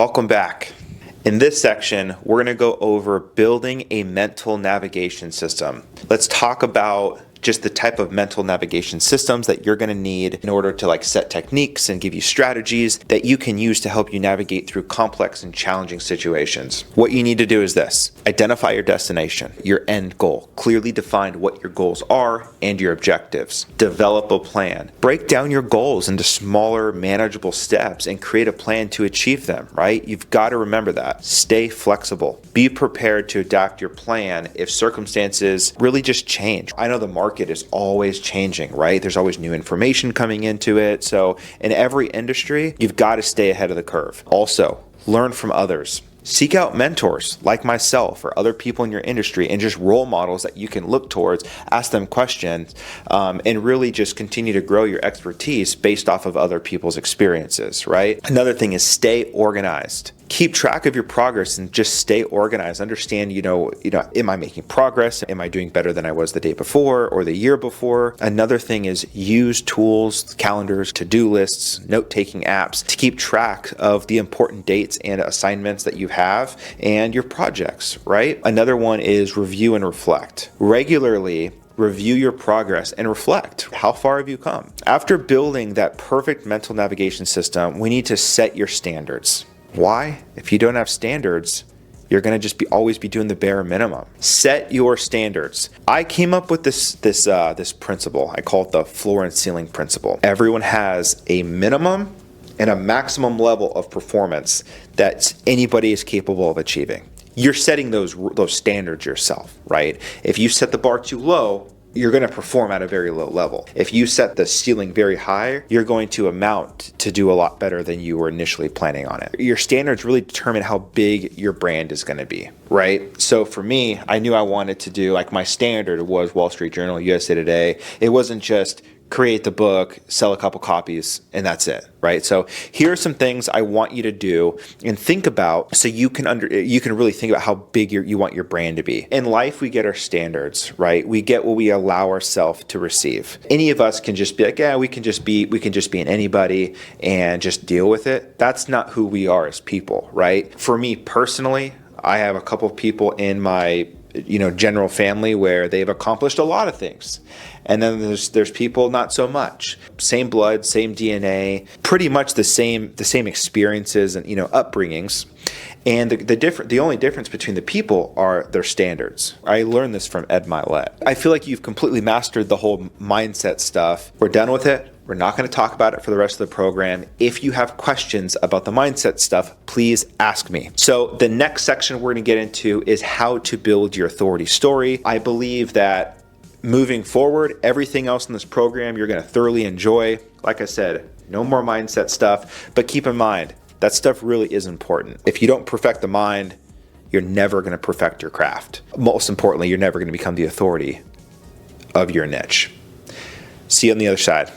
Welcome back. In this section, we're going to go over building a mental navigation system. Let's talk about just the type of mental navigation systems that you're going to need in order to set techniques and give you strategies that you can use to help you navigate through complex and challenging situations. What you need to do is this: identify your destination, your end goal. Clearly define what your goals are and your objectives. Develop a plan. Break down your goals into smaller, manageable steps and create a plan to achieve them, right? You've got to remember that. Stay flexible. Be prepared to adapt your plan if circumstances really just change. I know the market is always changing, right? There's always new information coming into it. So in every industry, you've got to stay ahead of the curve. Also, learn from others. Seek out mentors like myself or other people in your industry and just role models that you can look towards, ask them questions, and really just continue to grow your expertise based off of other people's experiences, right? Another thing is stay organized. Keep track of your progress and just stay organized. Understand, am I making progress? Am I doing better than I was the day before or the year before? Another thing is use tools, calendars, to-do lists, note-taking apps to keep track of the important dates and assignments that you have and your projects, right? Another one is review and reflect. Regularly, review your progress and reflect. How far have you come? After building that perfect mental navigation system, we need to set your standards. Why? If you don't have standards, you're going to just always be doing the bare minimum. Set your standards. I came up with this principle. I call it the floor and ceiling principle. Everyone has a minimum and a maximum level of performance that anybody is capable of achieving. You're setting those standards yourself, right? If you set the bar too low, you're going to perform at a very low level. If you set the ceiling very high, you're going to amount to do a lot better than you were initially planning on it. Your standards really determine how big your brand is going to be, right? So for me, I knew I wanted to do, my standard was Wall Street Journal, USA Today. It wasn't just create the book, sell a couple copies, and that's it, right? So here are some things I want you to do and think about so you can really think about how big you want your brand to be. In life, we get our standards, right? We get what we allow ourselves to receive. Any of us can just be like, yeah, we can just be an anybody and just deal with it. That's not who we are as people, right? For me personally, I have a couple of people in my general family where they've accomplished a lot of things. And then there's people not so much. Same blood, same DNA, pretty much the same experiences and upbringings. And the only difference between the people are their standards. I learned this from Ed Milet. I feel like you've completely mastered the whole mindset stuff. We're done with it. We're not going to talk about it for the rest of the program. If you have questions about the mindset stuff, please ask me. So the next section we're going to get into is how to build your authority story. I believe that moving forward, everything else in this program you're going to thoroughly enjoy. Like I said, no more mindset stuff, but keep in mind, that stuff really is important. If you don't perfect the mind, you're never going to perfect your craft. Most importantly, you're never going to become the authority of your niche. See you on the other side.